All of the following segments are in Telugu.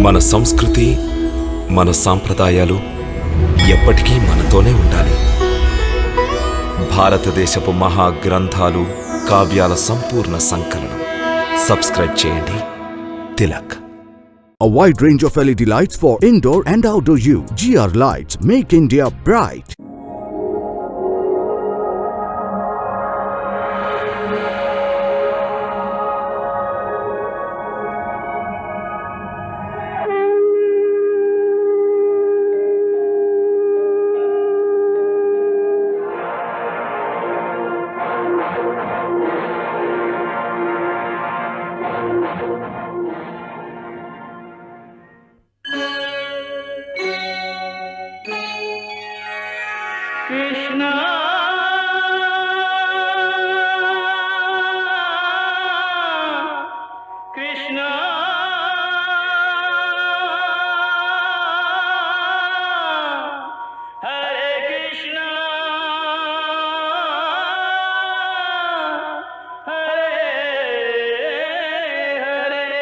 మన సంస్కృతి, మన సాంప్రదాయాలు ఎప్పటికీ మనతోనే ఉండాలి. భారతదేశపు మహా గ్రంథాలు, కావ్యాల సంపూర్ణ సంకలనం. సబ్స్క్రైబ్ చేయండి. Tilak. A wide range of LED lights for indoor and outdoor use. GR Lights make India bright. Krishna, Krishna, Hare Krishna, Hare Hare.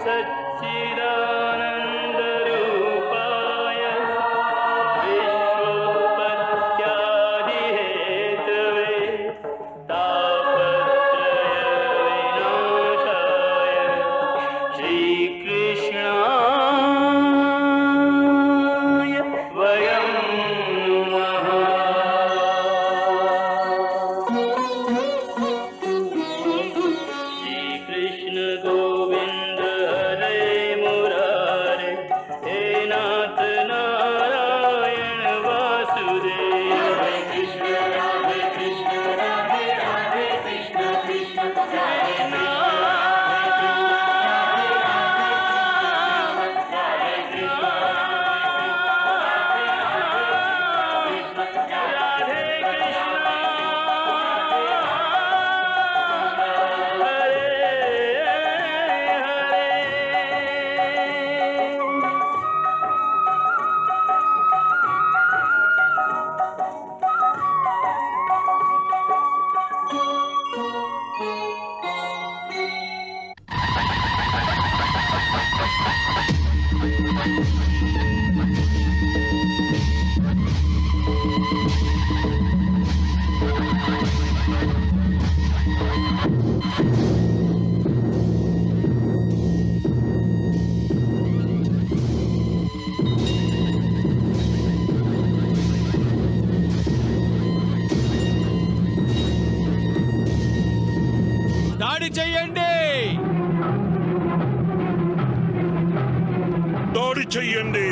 सच्चिदानन्दरूपाय विश्वोत्पत्त्यादिहेतवे तापत्रयविनाशाय श्रीकृष्णाय वयं नमः. श्रीकृष्ण गोविन्द हरे मुरारे, हे नाथ नारायण वासुदेव. हरे कृष्ण राधे राधे कृष्ण कृष्ण कृष्ण దాడి చెయ్యండి. దాడి చెయ్యండి.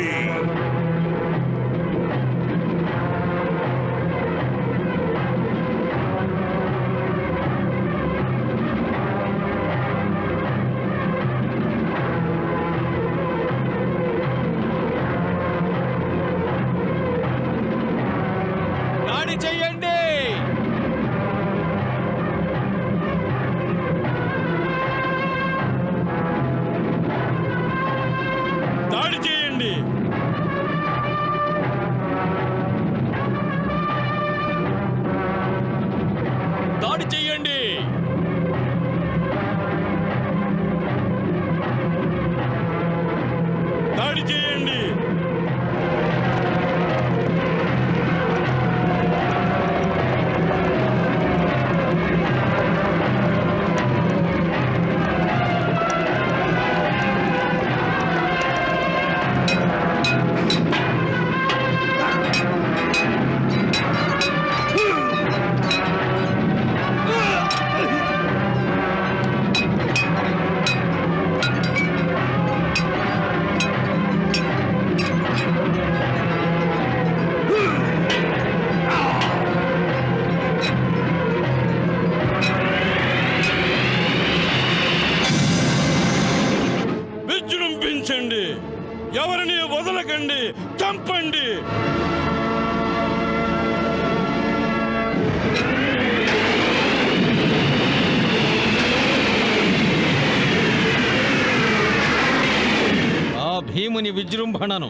దాడి చెయ్యండి. దాడి చేయండి. దాడి చెయ్యండి. దాడి చేయండి. విజృంభించండి. ఎవరిని వదలకండి. చంపండి. భీముని విజృంభణను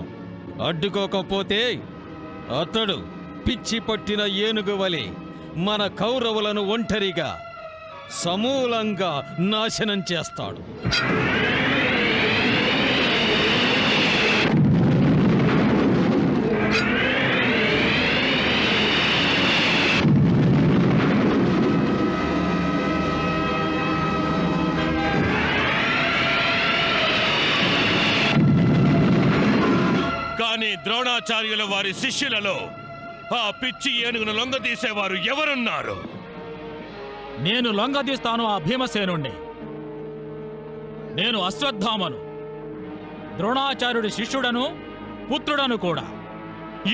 అడ్డుకోకపోతే అతడు పిచ్చి పట్టిన ఏనుగు వలె మన కౌరవులను ఒంటరిగా సమూలంగా నాశనం చేస్తాడు. కానీ ద్రోణాచార్యుల వారి శిష్యులలో ఆ పిచ్చి ఏనుగును లొంగదీసేవారు ఎవరున్నారు? నేను లొంగదీస్తాను ఆ భీమసేనుణ్ణి. నేను అశ్వత్థామను, ద్రోణాచార్యుడి శిష్యుడను, పుత్రుడను కూడా.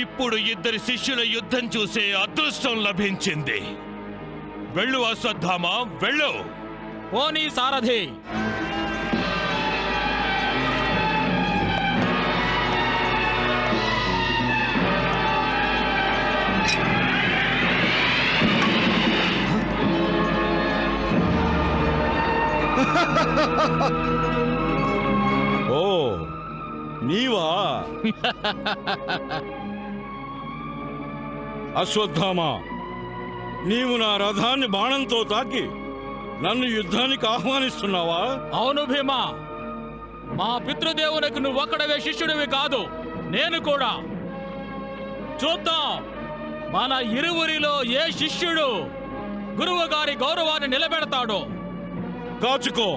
ఇప్పుడు ఇద్దరి శిష్యుల యుద్ధం చూసే అదృష్టం లభించింది. వెళ్ళు అశ్వత్థామ, వెళ్ళు. పోనీ సారథి. ఓ, నీవా? అశ్వత్థామ, నీవు నా రథాన్ని బాణంతో తాకి నన్ను యుద్ధానికి ఆహ్వానిస్తున్నావా? అవును భీమా, మా పితృదేవునికి నువ్వొక్కడవే శిష్యుడివి కాదు, నేను కూడా. చూద్దాం మన ఇరువురిలో ఏ శిష్యుడు గురువు గారి గౌరవాన్ని నిలబెడతాడో. కాచుకో.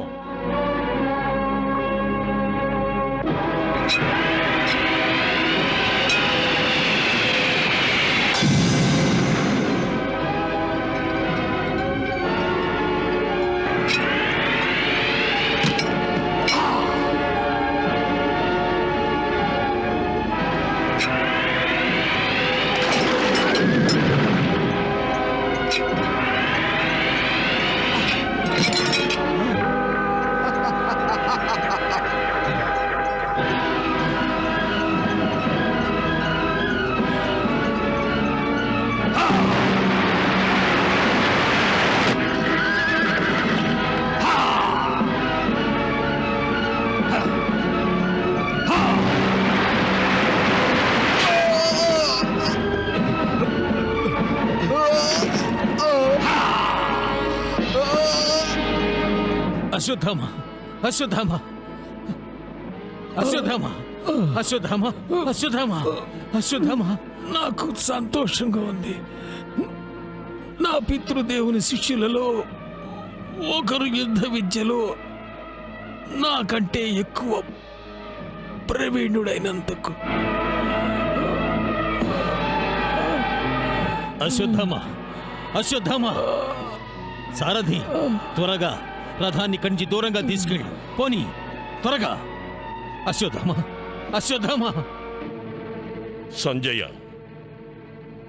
అశ్వత్థామ, అశ్వత్థామ, అశ్వత్థామ, అశ్వత్థామ, అశ్వత్థామ, అశ్వత్థామ. నాకు సంతోషంగా ఉంది. నా పితృదేవుని శిష్యులలో ఒకరు యుద్ధ విద్యలో నాకంటే ఎక్కువ ప్రవీణుడైనందుకు. అశ్వత్థామ, అశ్వత్థామ, సారథి, త్వరగా రథాన్ని కంచి దూరంగా తీసుకెళ్ళి పోనీ, త్వరగా. అశ్వత్థామ, అశ్వత్థామ. సంజయ,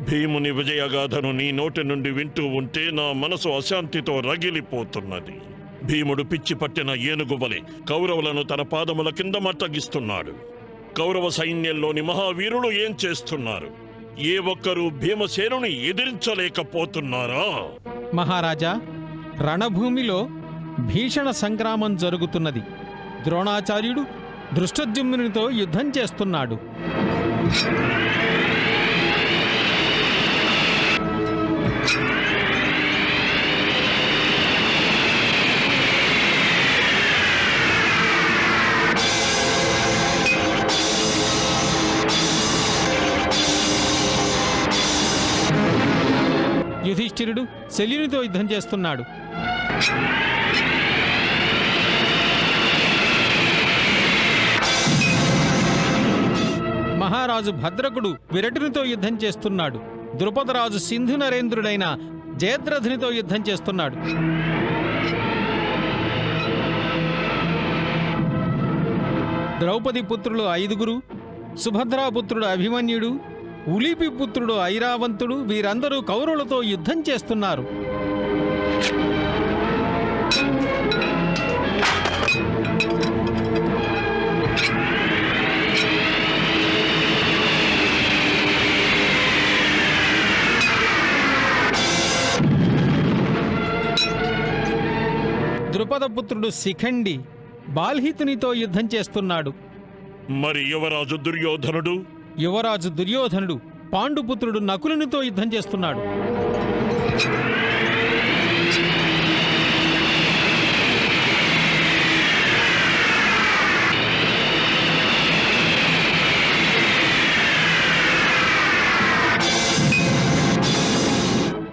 భీముని విజయగాథను నీ నోటి నుండి వింటూ ఉంటే నా మనసు అశాంతితో రగిలిపోతున్నది. భీముడు పిచ్చి పట్టిన ఏనుగు వలె కౌరవులను తన పాదముల కింద మట్టగిస్తున్నాడు. కౌరవ సైన్యంలోని మహావీరులు ఏం చేస్తున్నారు? ఏ ఒక్కరూ భీమసేనుని ఎదిరించలేకపోతున్నారా? మహారాజా, రణభూమిలో భీషణ సంగ్రామం జరుగుతున్నది. ద్రోణాచార్యుడు దృష్టద్యుమ్నునితో యుద్ధం చేస్తున్నాడు. యుధిష్ఠిరుడు శల్యునితో యుద్ధం చేస్తున్నాడు. మహారాజు భద్రకుడు విరటునితో యుద్ధం చేస్తున్నాడు. ద్రుపదరాజు సింధు నరేంద్రుడైన జయద్రథునితో యుద్ధం చేస్తున్నాడు. ద్రౌపది పుత్రులు 5, సుభద్రాపుత్రుడు అభిమన్యుడు, ఉలిపి పుత్రుడు ఐరావంతుడు, వీరందరూ కౌరవులతో యుద్ధం చేస్తున్నారు. ద్రుపదపుత్రుడు శిఖండి బాల్హితునితో యుద్ధం చేస్తున్నాడు. మరి యువరాజు దుర్యోధనుడు? యువరాజు దుర్యోధనుడు పాండుపుత్రుడు నకులునితో యుద్ధం చేస్తున్నాడు.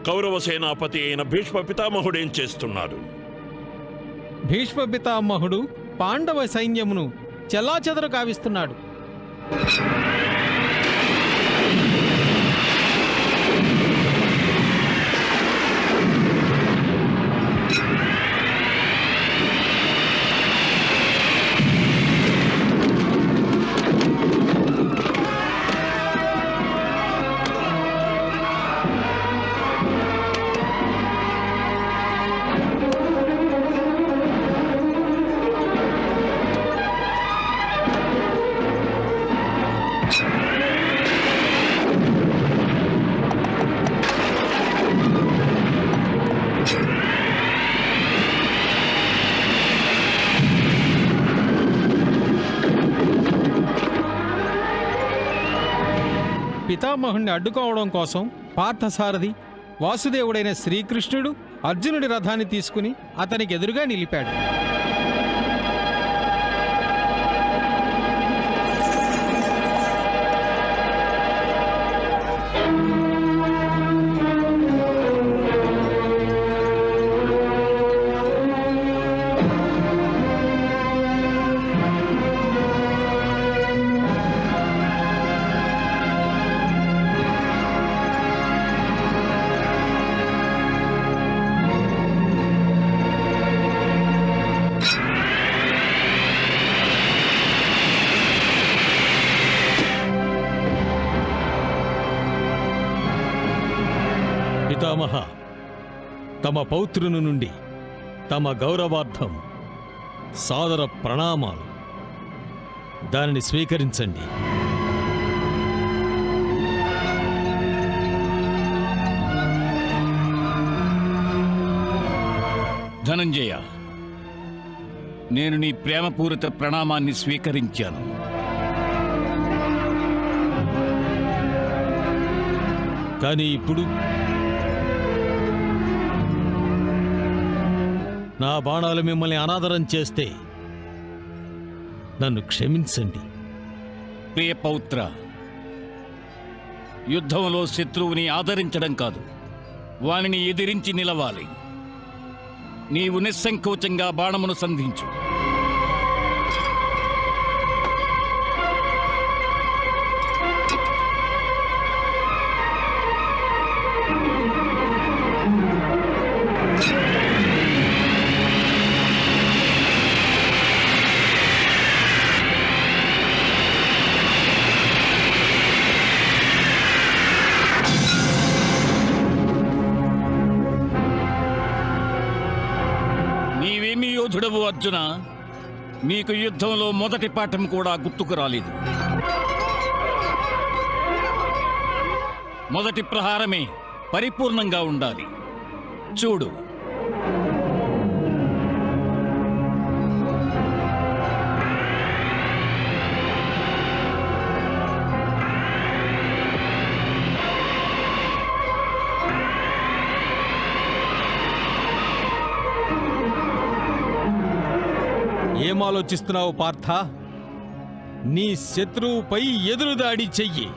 కౌరవ సేనాపతి అయిన భీష్మ పితామహుడేం చేస్తున్నాడు? భీష్మ పితామహుడు పాండవ సైన్యమును చెల్లాచెదరు కావిస్తున్నాడు. పితామహుణ్ణి అడ్డుకోవడం కోసం పార్థసారథి వాసుదేవుడైన శ్రీకృష్ణుడు అర్జునుడి రథాన్ని తీసుకుని అతనికి ఎదురుగా నిలిపాడు. పితామహ, తమ పౌత్రుని నుండి తమ గౌరవార్థం సాదర ప్రణామాలు. దానిని స్వీకరించండి. ధనంజయ, నేను నీ ప్రేమపూరిత ప్రణామాన్ని స్వీకరించాను. కానీ ఇప్పుడు నా బాణాలు మిమ్మల్ని అనాదరం చేస్తే నన్ను క్షమించండి. ప్రియ పౌత్ర, యుద్ధంలో శత్రువుని ఆదరించడం కాదు, వానిని ఎదిరించి నిలవాలి. నీవు నిస్సంకోచంగా బాణమును సంధించు. నీవేమీ యోధుడవు అర్జున, నీకు యుద్ధంలో మొదటి పాఠం కూడా గుర్తుకు రాలేదు. మొదటి ప్రహారమే పరిపూర్ణంగా ఉండాలి. చూడు, ఏం ఆలోచిస్తున్నావు పార్థ? నీ శత్రువుపై ఎదురుదాడి చెయ్యి.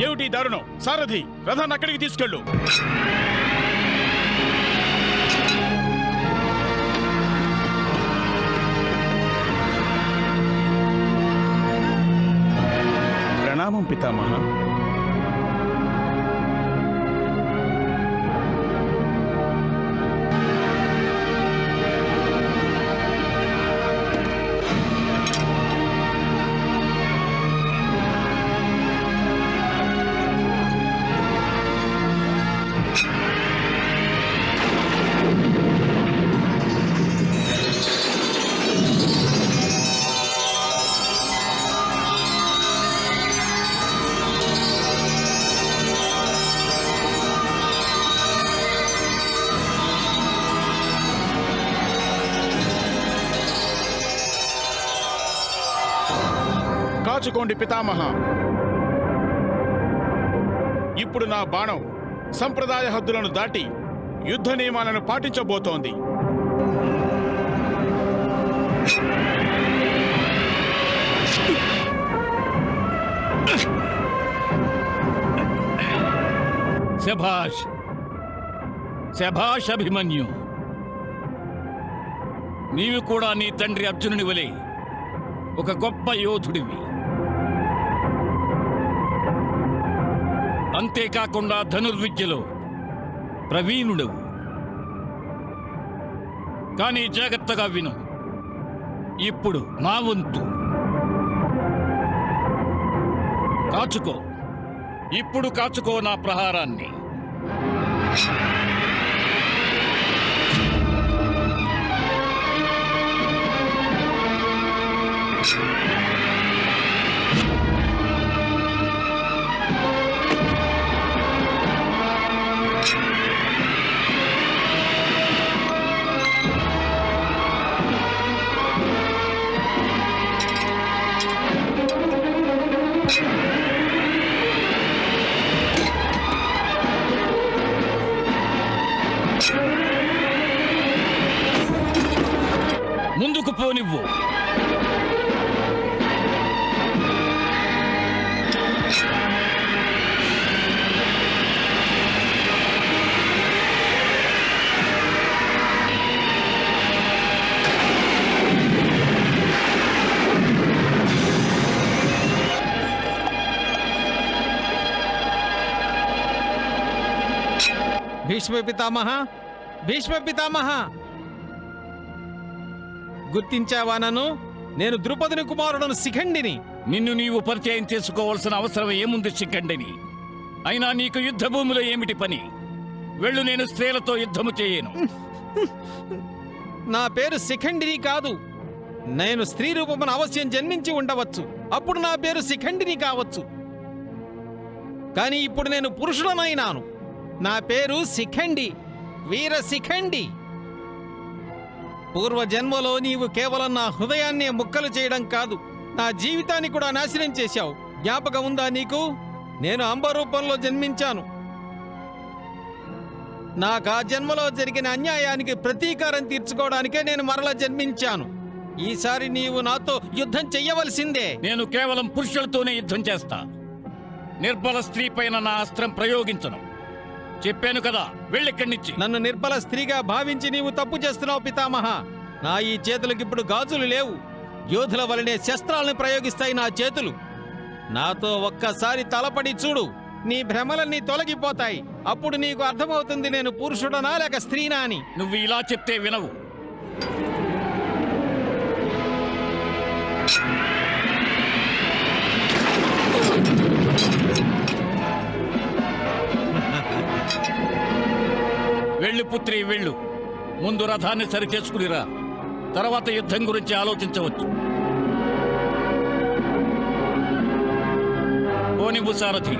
ఏమిటి దారుణం? సారథి, రథాన్ని అక్కడికి తీసుకెళ్ళు. ప్రణామం పితామహ. తలుచుకోండి పితామహ. ఇప్పుడు నా బాణం సంప్రదాయ హద్దులను దాటి యుద్ధ నియమాలను పాటించబోతోంది. శభాష్ శభాష్ అభిమన్యు. నీవు కూడా నీ తండ్రి అర్జునుని వలె ఒక గొప్ప యోధుడివి. అంతేకాకుండా ధనుర్విద్యలో ప్రవీణుడవు. కానీ జాగ్రత్తగా విను, ఇప్పుడు నా వంతు. కాచుకో, ఇప్పుడు కాచుకో నా ప్రహారాన్ని. ముందుకు పోనివ్వు. భీష్మ పితామహ, భీష్మ పితామహ, గుర్తించావా నన్ను? నేను ద్రుపదుని కుమారుడను శిఖండిని. నిన్ను నీవు పరిచయం చేసుకోవాల్సిన అవసరం ఏముంది శిఖండిని? అయినా నీకు యుద్ధ భూమిలో ఏమిటి పని? వెళ్ళు, నేను స్త్రీలతో యుద్ధము చేయను. నా పేరు శిఖండిని కాదు. నేను స్త్రీ రూపమున అవశ్యం జన్మించి ఉండవచ్చు, అప్పుడు నా పేరు శిఖండిని కావచ్చు. కానీ ఇప్పుడు నేను పురుషుడనైనాను. నా పేరు శిఖండి, వీర శిఖండి. పూర్వజన్మలో నీవు కేవలం నా హృదయాన్ని ముక్కలు చేయడం కాదు, నా జీవితాన్ని కూడా నాశనం చేశావు. జ్ఞాపకం ఉందా నీకు? నేను అంబరూపంలో జన్మించాను. నాకు ఆ జన్మలో జరిగిన అన్యాయానికి ప్రతీకారం తీర్చుకోవడానికే నేను మరల జన్మించాను. ఈసారి నీవు నాతో యుద్ధం చెయ్యవలసిందే. నేను కేవలం పురుషులతోనే యుద్ధం చేస్తా. నిర్బల స్త్రీ పైన నా అస్త్రం ప్రయోగించను. చెప్పాను కదా, వెళ్ళిక్కడి నుంచి. నన్ను నిర్బల స్త్రీగా భావించి నీవు తప్పు చేస్తున్నావు పితామహ. నా ఈ చేతులకు ఇప్పుడు గాజులు లేవు. యోధుల వలనే శస్త్రాలను ప్రయోగిస్తాయి నా చేతులు. నాతో ఒక్కసారి తలపడి చూడు, నీ భ్రమలన్నీ తొలగిపోతాయి. అప్పుడు నీకు అర్థమవుతుంది నేను పురుషుడనా లేక స్త్రీనా అని. నువ్వు ఇలా చెప్తే వినవు. వెళ్ళు పుత్రి, వెళ్ళు. ముందు రథాన్ని సరిచేసుకునిరా, తర్వాత యుద్ధం గురించి ఆలోచించవచ్చు. పోనివ్వు సారథి.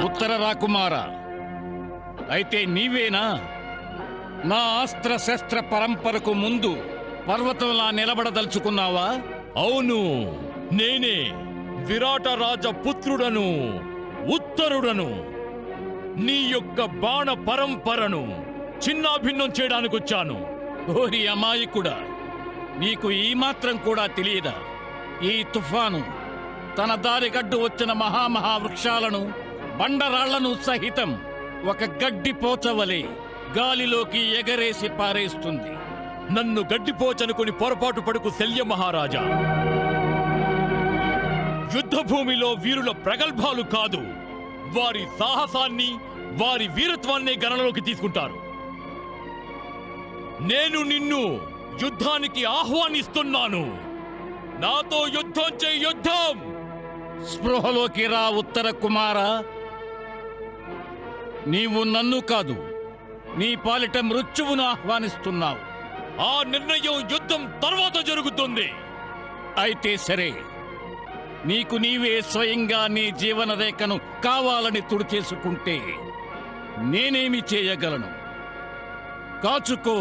ఉత్తర రాకుమార, అయితే నీవేనా నా అస్త్ర శస్త్ర పరంపరకు ముందు పర్వతంలా నిలబడదలుచుకున్నావా? అవును, నేనే విరాట రాజ పుత్రుడను, ఉత్తరుడను. నీ యొక్క బాణ పరంపరను చిన్నాభిన్నం చేయడానికొచ్చాను. ఓరి అమాయకుడా, నీకు ఈ మాత్రం కూడా తెలియదా? ఈ తుఫాను తన దారిగడ్డు వచ్చిన మహావృక్షాలను, బండరాళ్లను సహితం ఒక గడ్డి పోచవలే గాలిలోకి ఎగరేసి పారేస్తుంది. నన్ను గడ్డిపోచనుకుని పొరపాటు పడుకు శల్య మహారాజా. యుద్ధభూమిలో వీరుల ప్రగల్భాలు కాదు, వారి సాహసాన్ని, వారి వీరత్వాన్నే గణనలోకి తీసుకుంటారు. నేను నిన్ను యుద్ధానికి ఆహ్వానిస్తున్నాను. నాతో యుద్ధం చేయి, యుద్ధం! స్పృహలోకి రా ఉత్తర కుమార. నీవు నన్ను కాదు, నీ పాలిట మృత్యువును ఆహ్వానిస్తున్నావు. ఆ నిర్ణయం యుద్ధం తర్వాత జరుగుతుంది. అయితే సరే, నీకు నీవే స్వయంగా నీ జీవన రేఖను కావాలని తుడిచేసుకుంటే నేనేమి చేయగలను? కాచుకో.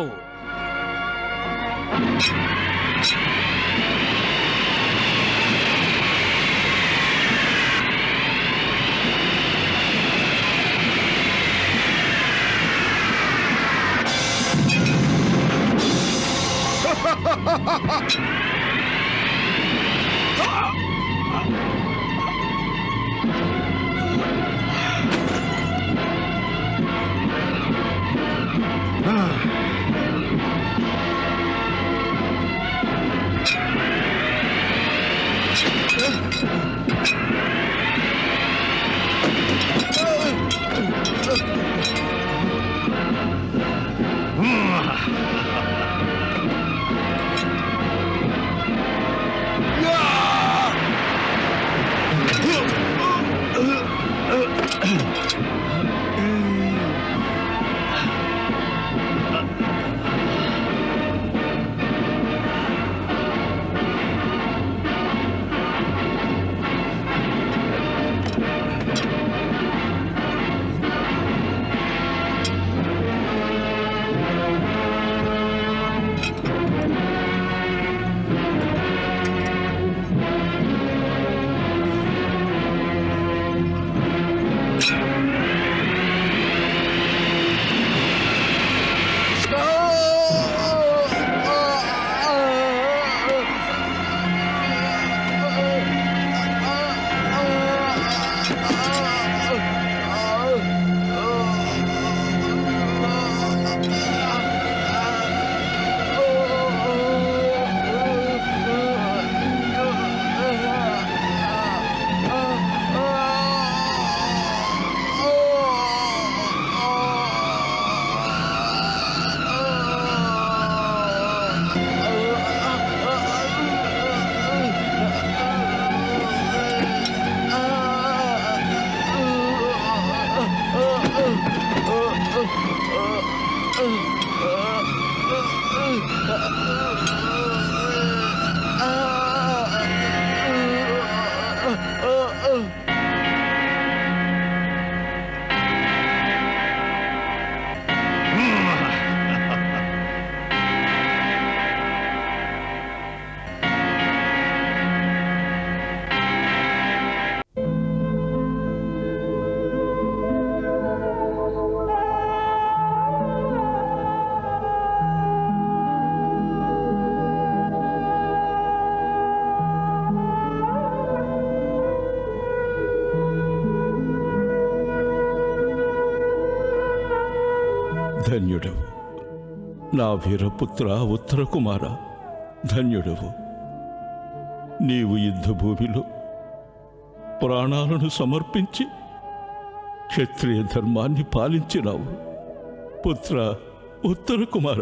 ధన్యుడవు నా వీరపుత్ర ఉత్తర కుమార, ధన్యుడవు. నీవు యుద్ధభూమిలో ప్రాణాలను సమర్పించి క్షత్రియ ధర్మాన్ని పాలించినావు. పుత్ర ఉత్తర కుమార,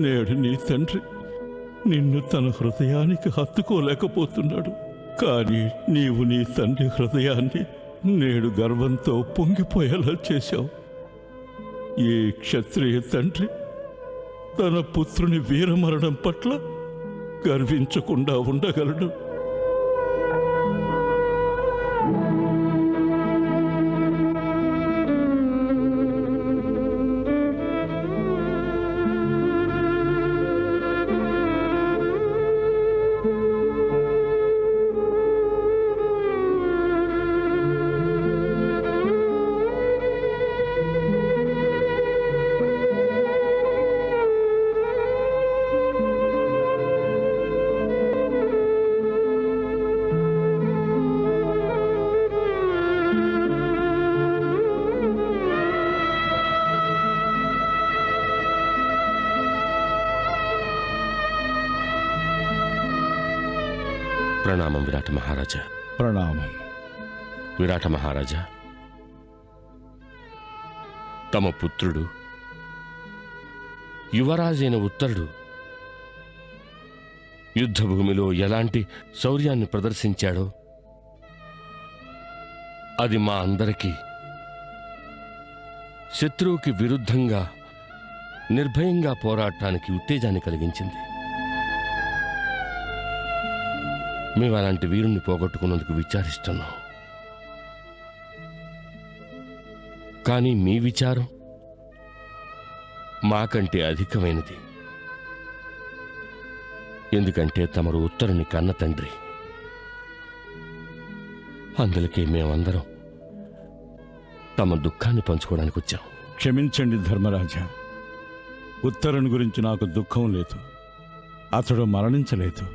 నేడు నీ తండ్రి నిన్ను తన హృదయానికి హత్తుకోలేకపోతున్నాడు. కానీ నీవు నీ తండ్రి హృదయాన్ని నేడు గర్వంతో పొంగిపోయేలా చేశావు. ఏ క్షత్రియ తండ్రి తన పుత్రుని వీరమరణం పట్ల గర్వించకుండా ఉండగలడు? ప్రణామం విరాట మహారాజా. ప్రణామం. విరాట మహారాజా, తమ పుత్రుడు యువరాజైన ఉత్తరుడు యుద్ధభూమిలో ఎలాంటి శౌర్యాన్ని ప్రదర్శించాడో అది మా అందరికీ శత్రువుకి విరుద్ధంగా నిర్భయంగా పోరాటానికి ఉత్తేజాన్ని కలిగించింది. మేము అలాంటి వీరుణ్ణి పోగొట్టుకున్నందుకు విచారిస్తున్నాం. కానీ మీ విచారం మాకంటే అధికమైనది. ఎందుకంటే తమరు ఉత్తరుని కన్న తండ్రి. అందులకే మేమందరం తమ దుఃఖాన్ని పంచుకోవడానికి వచ్చాం. క్షమించండి ధర్మరాజా, ఉత్తరుని గురించి నాకు దుఃఖం లేదు. అతడు మరణించలేదు.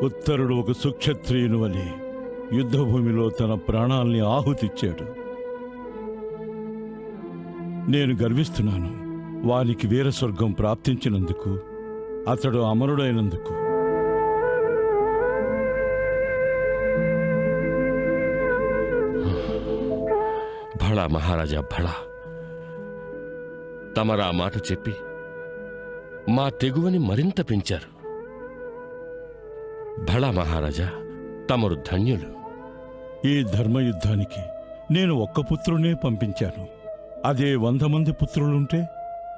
ఉత్తరుడు ఒక సుక్షత్రియుని వలె యుద్ధభూమిలో తన ప్రాణాల్ని ఆహుతిచ్చాడు. నేను గర్విస్తున్నాను వానికి వీరస్వర్గం ప్రాప్తించినందుకు, అతడు అమరుడైనందుకు. భళా మహారాజా భళా, తమరా మాట చెప్పి మా తెగువని మరింత పెంచారు. భళా మహారాజా, తమరు ధన్యులు. ఈ ధర్మయుద్ధానికి నేను ఒక్క పుత్రునే పంపించాను. అదే 100 మంది పుత్రులుంటే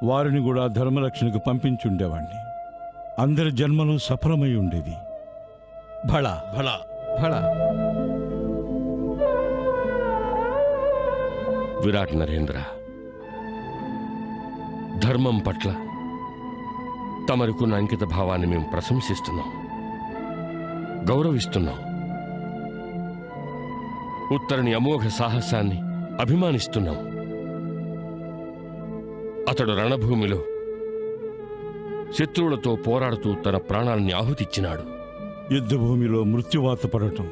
వారిని కూడా ధర్మరక్షణకు పంపించుండేవాణ్ణి. అందరి జన్మలు సఫలమై ఉండేవి. భళ భళ ఫళ విరాట్ నరేంద్ర, ధర్మం పట్ల తమరుకున్న అంకిత భావాన్ని మేము ప్రశంసిస్తున్నాం, గౌరవిస్తున్నాం. ఉత్తరుని అమోఘ సాహసాన్ని అభిమానిస్తున్నాం. అతడు రణభూమిలో శత్రువులతో పోరాడుతూ తన ప్రాణాలని ఆహుతిచ్చినాడు. యుద్ధభూమిలో మృత్యువాత పడటం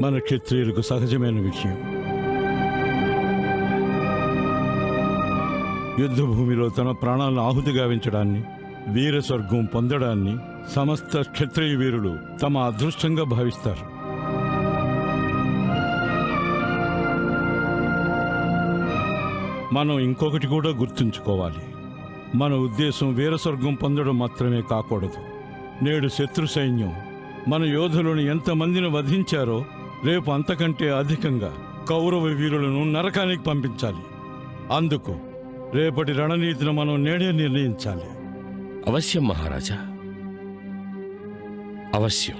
మన క్షత్రియులకు సహజమైన విషయం. యుద్ధభూమిలో తన ప్రాణాలను ఆహుతి గావించడాన్ని, వీరస్వర్గం పొందడాన్ని సమస్త క్షత్రియ వీరులు తమ అదృష్టంగా భావిస్తారు. మనం ఇంకొకటి కూడా గుర్తుంచుకోవాలి. మన ఉద్దేశం వీరస్వర్గం పొందడం మాత్రమే కాకూడదు. నేడు శత్రు సైన్యం మన యోధులను ఎంతమందిని వధించారో రేపు అంతకంటే అధికంగా కౌరవ వీరులను నరకానికి పంపించాలి. అందుకు రేపటి రణనీతిని మనం నేడే నిర్ణయించాలి. అవశ్యం మహారాజా, అవశ్యం.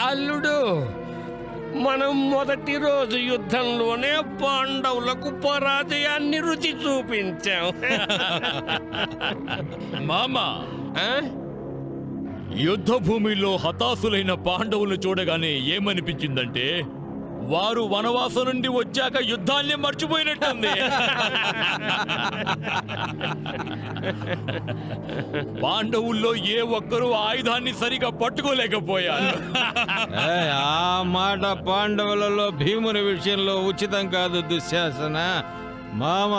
అల్లుడు, మనం మొదటి రోజు యుద్ధంలోనే పాండవులకు పరాజయాన్ని రుచి చూపించాం. మామా, యుద్ధ భూమిలో హతాశులైన పాండవులు చూడగానే ఏమనిపించిందంటే వారు వనవాసం నుండి వచ్చాక యుద్ధాన్ని మర్చిపోయినట్టుంది. పాండవుల్లో ఏ ఒక్కరూ ఆయుధాన్ని సరిగా పట్టుకోలేకపోయారు. ఆ మాట పాండవులలో భీముని విషయంలో ఉచితం కాదు దుశ్శాసన. మామ,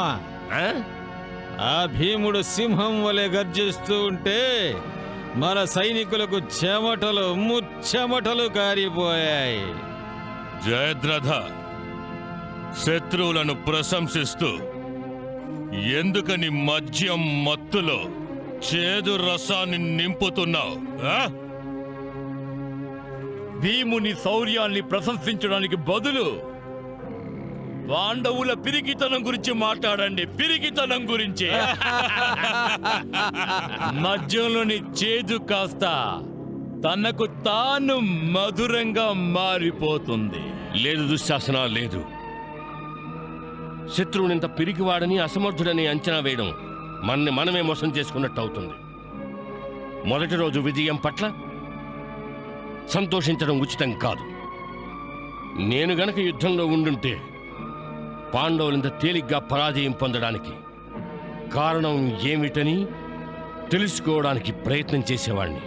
ఆ భీముడు సింహం వలె గర్జిస్తూ ఉంటే మన సైనికులకు చెమటలు ముచ్చెమటలు కారిపోయాయి. జయద్రథ, శత్రువులను ప్రశంసిస్తూ ఎందుకని మద్యం మత్తులో చేదు రసాన్ని నింపుతున్నావు? భీముని శౌర్యాన్ని ప్రశంసించడానికి బదులు పాండవుల పిరికితనం గురించి మాట్లాడండి. పిరికితనం గురించి. మధ్యలోని చేదు కాస్త తనకు తాను మధురంగా మారిపోతుంది. లేదు దుశ్శాసన, లేదు. శత్రువునింత పిరికివాడని, అసమర్థుడని అంచనా వేయడం మనమే మోసం చేసుకున్నట్టు అవుతుంది. మొదటి రోజు విజయం పట్ల సంతోషించడం ఉచితం కాదు. నేను గనక యుద్ధంలో ఉండుంటే పాండవులింత తేలిగ్గా పరాజయం పొందడానికి కారణం ఏమిటని తెలుసుకోవడానికి ప్రయత్నం చేసేవాణ్ణి.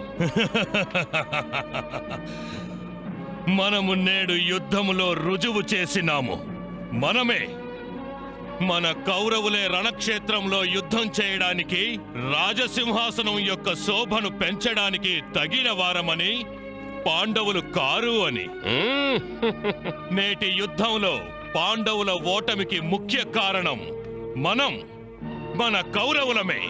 మనము నేడు యుద్ధములో రుజువు చేసినాము. మనమే మన కౌరవులే రణక్షేత్రంలో యుద్ధం చేయడానికి, రాజసింహాసనం యొక్క శోభను పెంచడానికి తగిన వారమని పాండవులు కారు అని. నేటి యుద్ధంలో పాండవుల ఓటమికి ముఖ్య కారణం మన కౌరవులమే.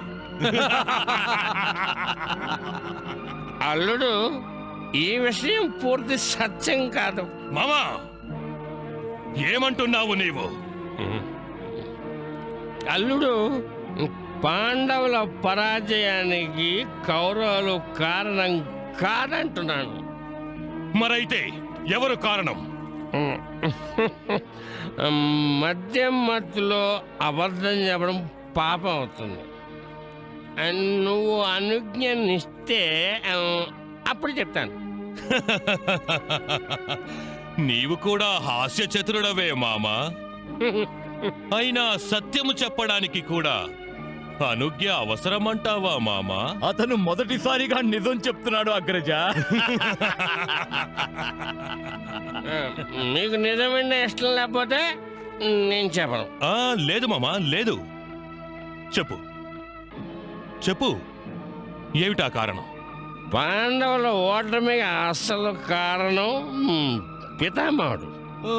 అల్లుడు, ఈ విషయం పూర్తి సత్యం కాదు. మామా, ఏమంటున్నావు నీవు? అల్లుడు, పాండవుల పరాజయానికి కౌరవులు కారణం కాదంటున్నాను. మరైతే ఎవరు కారణం? మద్యం మత్తులో అబద్ధం చెప్పడం పాపం అవుతుంది. నువ్వు అనుజ్ఞనిస్తే అప్పుడు చెప్తాను. నీవు కూడా హాస్య చతురుడవే మామా. అయినా సత్యము చెప్పడానికి కూడా అనుజ్ఞ అవసరమంటావా మామా? అతను మొదటిసారిగా నిజం చెప్తున్నాడు అగ్రజ. మీకు నిజమైన ఇష్టం లేకపోతే నేను చెప్పను. లేదు మామా, లేదు. చెప్పు చెప్పు, ఏమిటా కారణం? పాండవుల ఓటమికి అసలు కారణం పితామహుడు. ఓ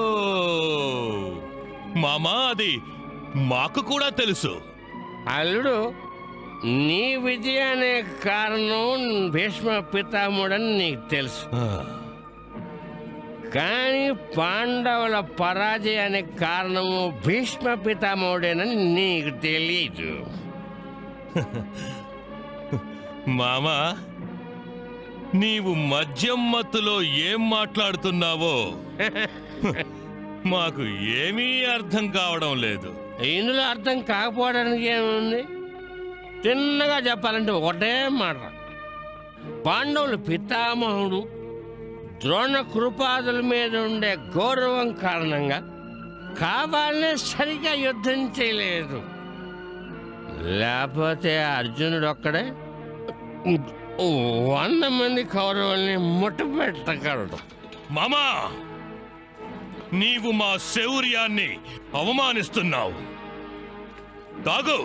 మామా, అది మాకు కూడా తెలుసు. అల్లుడు, నీ విజయానికి కారణం భీష్మ పితామహుడని నీకు తెలుసు. కానీ పాండవుల పరాజయానికి కారణము భీష్మ పితామహుడేనని నీకు తెలియదు. మామా, నీవు మద్యం మత్తులో ఏం మాట్లాడుతున్నావో మాకు ఏమీ అర్థం కావడం లేదు. ఇందులో అర్థం కాకపోవడానికి ఏముంది? చిన్నగా చెప్పాలంటే ఒకటే మాట. పాండవులు పితామహుడు ద్రోణ కృపాదుల మీద ఉండే గౌరవం కారణంగా కావాలనే సరిగా యుద్ధం చేయలేదు. లేకపోతే అర్జునుడు ఒక్కడే 100 మంది కౌరవుల్ని ముట్టబెట్టగలడు. మామా, నీవు మా శౌర్యాన్ని అవమానిస్తున్నావు. తాగు,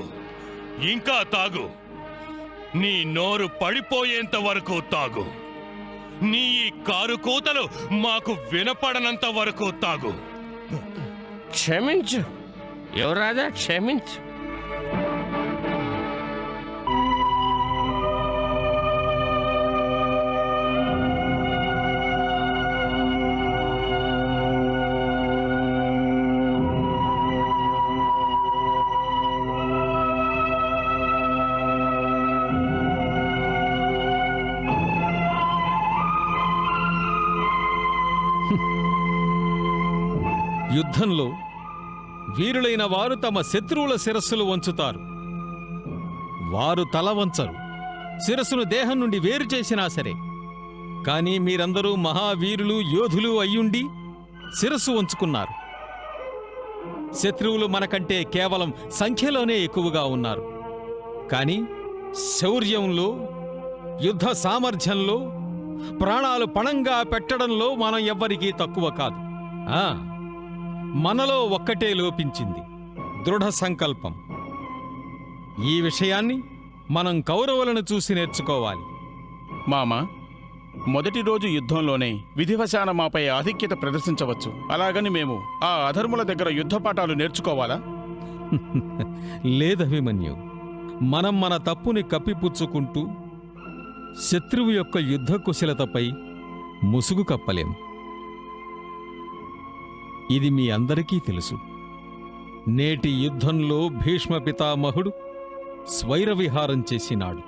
ఇంకా తాగు. నీ నోరు పడిపోయేంత వరకు తాగు. నీ ఈ కారు కూతలు మాకు వినపడనంత వరకు తాగు. క్షమించు యువరాజా, క్షమించు. యుద్ధంలో వీరులైన వారు తమ శత్రువుల శిరస్సులు వంచుతారు. వారు తల వంచరు, శిరస్సును దేహం నుండి వేరు చేసినా సరే. కానీ మీరందరూ మహావీరులు, యోధులు అయ్యుండి శిరస్సు వంచుకున్నారు. శత్రువులు మనకంటే కేవలం సంఖ్యలోనే ఎక్కువగా ఉన్నారు. కానీ శౌర్యంలో, యుద్ధ సామర్థ్యంలో, ప్రాణాలు పణంగా పెట్టడంలో మనం ఎవ్వరికీ తక్కువ కాదు. మనలో ఒక్కటే లోపించింది, దృఢ సంకల్పం. ఈ విషయాన్ని మనం కౌరవులను చూసి నేర్చుకోవాలి. మామా, మొదటి రోజు యుద్ధంలోనే విధివశాన మాపై ఆధిక్యత ప్రదర్శించవచ్చు. అలాగని మేము ఆ అధర్ముల దగ్గర యుద్ధ పాఠాలు నేర్చుకోవాలా? లేదభిమన్యు, మనం మన తప్పుని కప్పిపుచ్చుకుంటూ శత్రువు యొక్క యుద్ధ కుశలతపై ముసుగు కప్పలేం. ఇది మీ అందరికీ తెలుసు. నేటి యుద్ధంలో భీష్మ పితామహుడు స్వైరవిహారం చేసినాడు.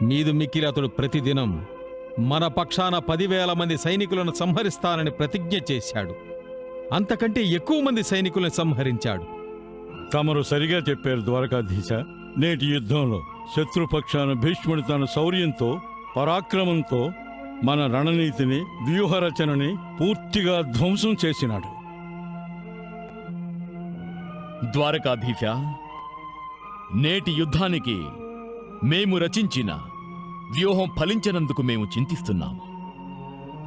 మీదు మిక్కిలి అతడు ప్రతిదినం మన పక్షాన 10,000 మంది సైనికులను సంహరిస్తానని ప్రతిజ్ఞ చేశాడు. అంతకంటే ఎక్కువ మంది సైనికులను సంహరించాడు. తమరు సరిగా చెప్పారు ద్వారకాధీశ. నేటి యుద్ధంలో శత్రుపక్షాన భీష్ముడు తన శౌర్యంతో, పరాక్రమంతో మన రణనీతిని, వ్యూహరచనని పూర్తిగా ధ్వంసం చేసినాడు. ద్వారకాధీశ, నేటి యుద్ధానికి మేము రచించిన వ్యూహం ఫలించనందుకు మేము చింతిస్తున్నాము.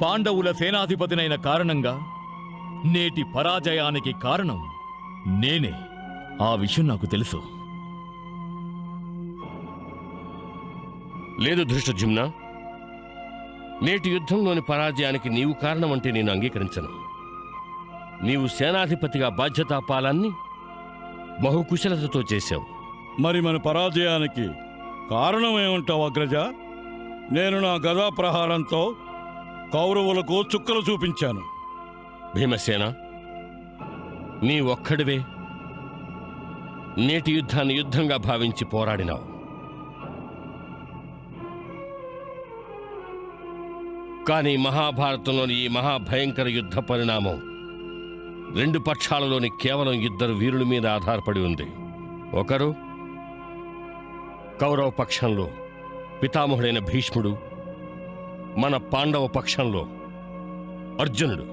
పాండవుల సేనాధిపతినైన కారణంగా నేటి పరాజయానికి కారణం నేనే. ఆ విషయం నాకు తెలుసు. లేదు ధృష్టద్యుమ్న, నేటి యుద్ధంలోని పరాజయానికి నీవు కారణమంటే నేను అంగీకరించను. నీవు సేనాధిపతిగా బాధ్యతాపాలాన్ని బహుకుశలతతో చేశావు. మరి మన పరాజయానికి కారణం ఏమంటావు అగ్రజ? నేను నా గదా ప్రహారంతో కౌరవులకు చుక్కలు చూపించాను. భీమసేన, నీ ఒక్కడివే నేటి యుద్ధాన్ని యుద్ధంగా భావించి పోరాడినావు. కానీ మహాభారతంలోని ఈ మహాభయంకర యుద్ధ పరిణామం రెండు పక్షాలలోని కేవలం ఇద్దరు వీరుల మీద ఆధారపడి ఉంది. ఒకరు కౌరవ పక్షంలో పితామహుడైన భీష్ముడు, మన పాండవ పక్షంలో అర్జునుడు.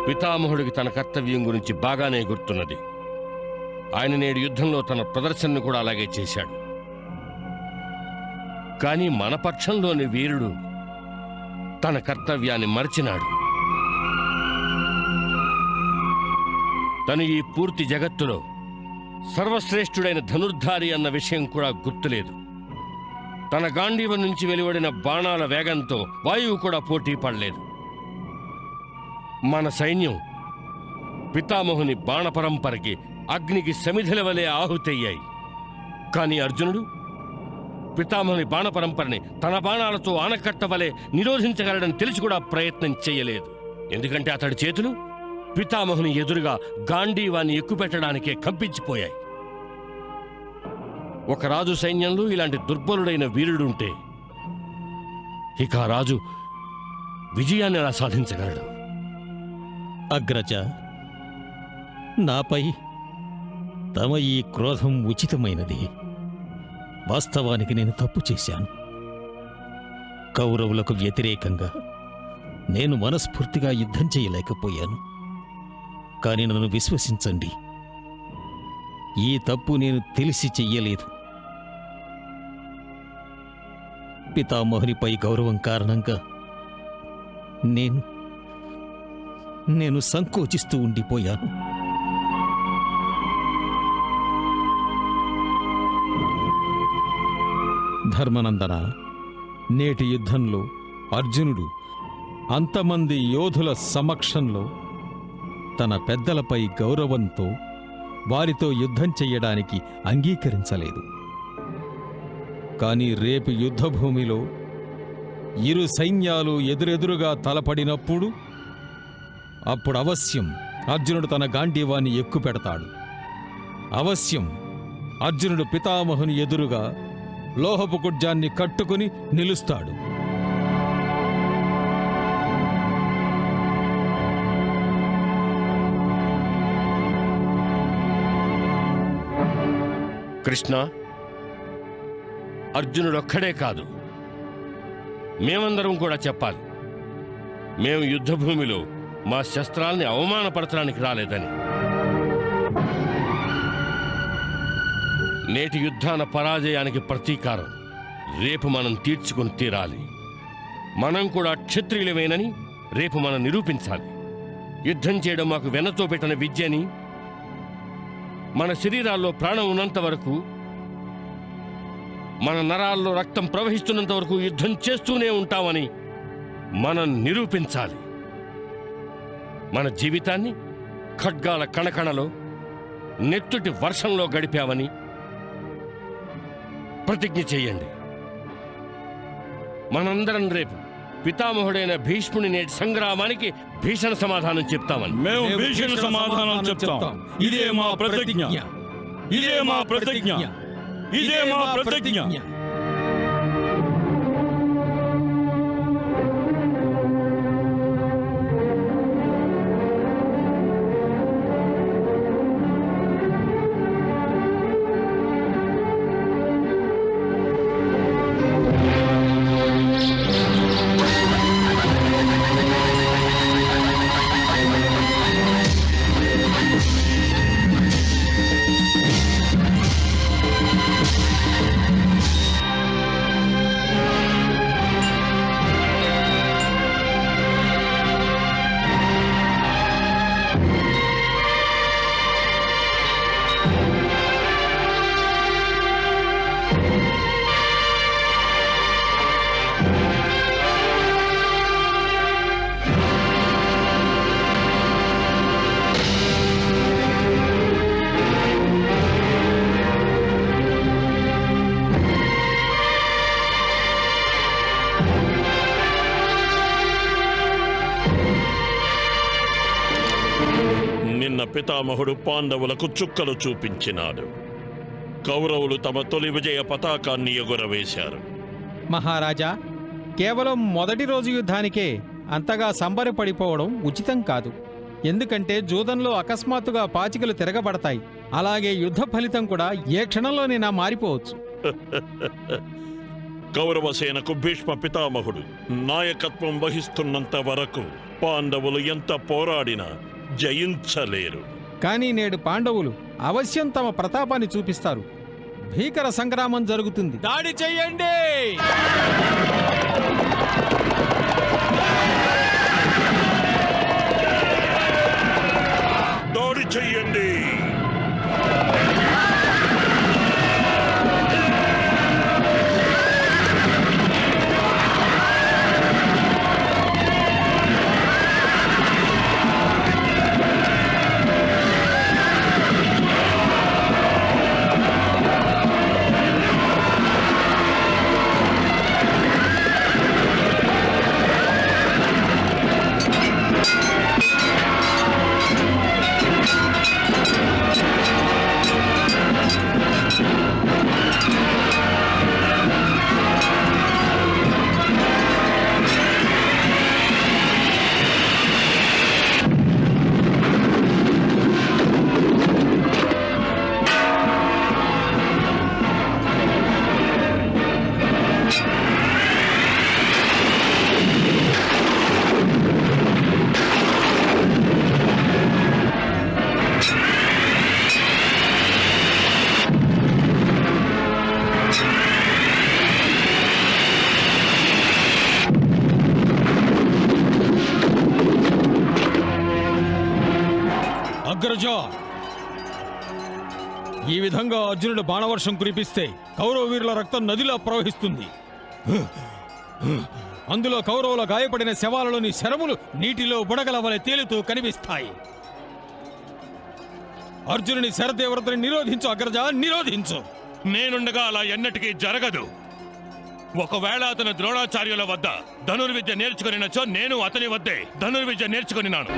పితామహుడికి తన కర్తవ్యం గురించి బాగానే గుర్తున్నది. ఆయన నేడు యుద్ధంలో తన ప్రదర్శనను కూడా అలాగే చేశాడు. కానీ మన పక్షంలోని వీరుడు తన కర్తవ్యాన్ని మరచినాడు. తను ఈ పూర్తి జగత్తులో సర్వశ్రేష్ఠుడైన ధనుర్ధారి అన్న విషయం కూడా గుర్తులేదు. తన గాంధీవం నుంచి వెలువడిన బాణాల వేగంతో వాయువు కూడా పోటీ పడలేదు. మన సైన్యం పితామహుని బాణపరంపరకి అగ్నికి సమిధుల వలె ఆహుతయ్యాయి. కానీ అర్జునుడు పితామహుని బాణపరంపరని తన బాణాలతో ఆనకట్ట వలె నిరోధించగలడని తెలిసి కూడా ప్రయత్నం చెయ్యలేదు. ఎందుకంటే అతడి చేతులు పితామహుని ఎదురుగా గాంధీవాన్ని ఎక్కుపెట్టడానికే కంపించిపోయాయి. ఒక రాజు సైన్యంలో ఇలాంటి దుర్బలుడైన వీరుడుంటే ఇక ఆ రాజు విజయాన్ని ఎలా సాధించగలడు? అగ్రజ, నాపై తమ ఈ క్రోధం ఉచితమైనది. వాస్తవానికి నేను తప్పు చేశాను. కౌరవులకు వ్యతిరేకంగా నేను మనస్ఫూర్తిగా యుద్ధం చేయలేకపోయాను. కానీ నన్ను విశ్వసించండి, ఈ తప్పు నేను తెలిసి చెయ్యలేదు. పితామహునిపై గౌరవం కారణంగా నేను సంకోచిస్తూ ఉండిపోయాను. ధర్మనందన, నేటి యుద్ధంలో అర్జునుడు అంతమంది యోధుల సమక్షంలో తన పెద్దలపై గౌరవంతో వారితో యుద్ధం చెయ్యడానికి అంగీకరించలేదు. కానీ రేపు యుద్ధభూమిలో ఇరు సైన్యాలు ఎదురెదురుగా తలపడినప్పుడు అప్పుడు అవశ్యం అర్జునుడు తన గాంధీవాన్ని ఎక్కుపెడతాడు. అవశ్యం అర్జునుడు పితామహుని ఎదురుగా లోహపు కుడ్జాన్ని కట్టుకుని నిలుస్తాడు. కృష్ణ, అర్జునుడొక్కడే కాదు, మేమందరం కూడా చెప్పాలి. మేము యుద్ధభూమిలో మా శస్త్రాల్ని అవమానపరచడానికి రాలేదని. నేటి యుద్ధాన పరాజయానికి ప్రతీకారం రేపు మనం తీర్చుకుని తీరాలి. మనం కూడా క్షత్రియులమేనని రేపు మనం నిరూపించాలి. యుద్ధం చేయడం మాకు వెన్నతో పెట్టిన విద్యని, మన శరీరాల్లో ప్రాణం ఉన్నంత వరకు, మన నరాల్లో రక్తం ప్రవహిస్తున్నంత వరకు యుద్ధం చేస్తూనే ఉంటామని మనం నిరూపించాలి. మన జీవితాన్ని ఖడ్గాల కణకణలో, నెత్తుటి వర్షంలో గడిపామని ప్రతిజ్ఞ చేయండి. మనందరం రేపు పితామహుడైన భీష్ముని నేటి సంగ్రామానికి భీషణ సమాధానం చెప్తామని. మేము భీషణ సమాధానం చెప్తాం. ఇదే మా ప్రతిజ్ఞ. ఇదే మా ప్రతిజ్ఞ. ఇదే మా ప్రతిజ్ఞ. పితామహుడు పాండవులకు చుక్కలు చూపించినాడు. కౌరవులు తమ తొలి విజయ పతాకాన్ని ఎగురవేశారు. మహారాజా, కేవలం మొదటి రోజు యుద్ధానికే అంతగా సంబరపడిపోవడం ఉచితం కాదు. ఎందుకంటే జూదంలో అకస్మాత్తుగా పాచికలు తిరగబడతాయి. అలాగే యుద్ధ ఫలితం కూడా ఏ క్షణంలోనైనా మారిపోవచ్చు. కౌరవ సేనకు భీష్మ పితామహుడు నాయకత్వం వహిస్తున్నంత వరకు పాండవులు ఎంత పోరాడినా జయించలేరు. కానీ నేడు పాండవులు అవశ్యం తమ ప్రతాపాన్ని చూపిస్తారు. భీకర సంగ్రామం జరుగుతుంది. దాడి చెయ్యండి! దాడి చెయ్యండి! అగ్రజా, ఈ విధంగా అర్జునుడు బాణవర్షం కురిపిస్తే కౌరవ వీరుల రక్తం నదిలా ప్రవహిస్తుంది. అందులో కౌరవుల గాయపడిన శవాలలోని శరములు నీటిలో బుడగల వలె తేలుతూ కనిపిస్తాయి. అర్జునుని శరదేవతని నిరోధించు అగ్రజా, నిరోధించు. నేనుండగా అలా ఎన్నటికీ జరగదు. ఒకవేళ అతను ద్రోణాచార్యుల వద్ద ధనుర్విద్య నేర్చుకునినచో నేను అతని వద్దే ధనుర్విద్య నేర్చుకునినాను.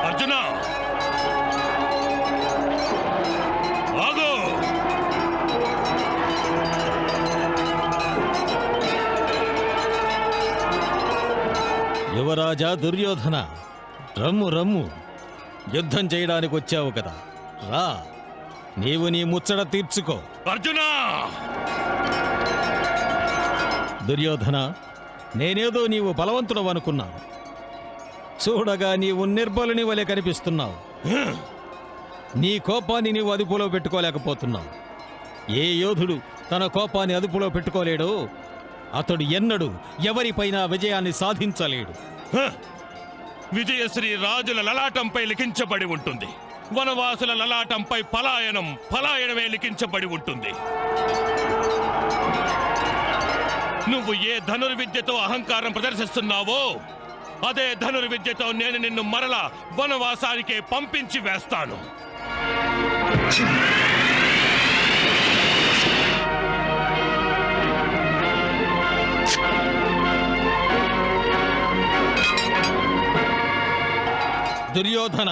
అర్జున, ఆగు! యువరాజా దుర్యోధన, రమ్ము రమ్ము. యుద్ధం చేయడానికి వచ్చావు కదా, రా. నీవు నీ ముచ్చట తీర్చుకో. అర్జునా! దుర్యోధన, నేనేదో నీవు బలవంతుడవు అనుకున్నాను. చూడగా నీవు నిర్బలుని వలె కనిపిస్తున్నావు. నీ కోపాన్ని నీవు అదుపులో పెట్టుకోలేకపోతున్నావు. ఏ యోధుడు తన కోపాన్ని అదుపులో పెట్టుకోలేడో అతడు ఎన్నడూ ఎవరిపైనా విజయాన్ని సాధించలేడు. విజయశ్రీ రాజుల లలాటంపై లిఖించబడి ఉంటుంది. వనవాసుల లలాటంపై పలాయనమే లిఖించబడి ఉంటుంది. నువ్వు ఏ ధనుర్విద్యతో అహంకారం ప్రదర్శిస్తున్నావో అదే ధనుర్విద్యతో నేను నిన్ను మరలా వనవాసానికే పంపించి వేస్తాను. దుర్యోధన,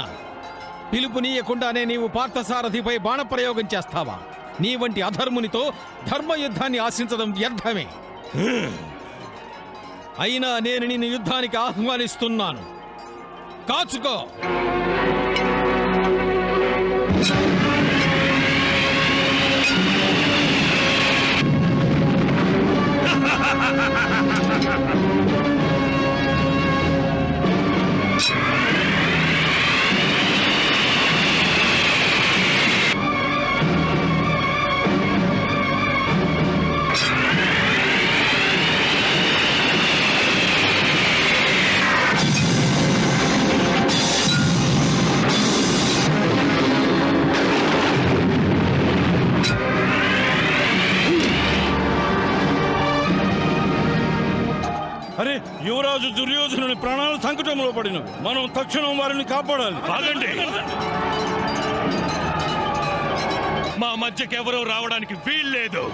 పిలుపునీయకుండానే నీవు పార్థసారథిపై బాణప్రయోగం చేస్తావా? నీ వంటి అధర్మునితో ధర్మయుద్ధాన్ని ఆశించడం వ్యర్థమే. అయినా నేను నిన్ను యుద్ధానికి ఆహ్వానిస్తున్నాను. కాచుకో. అరే, యువరాజు దుర్యోధనుని ప్రాణాలు సంకటంలో పడిన మనం తక్షణం వారిని కాపాడాలి. ఆగండి! మా మధ్యకెవరూ రావడానికి వీల్లేదు.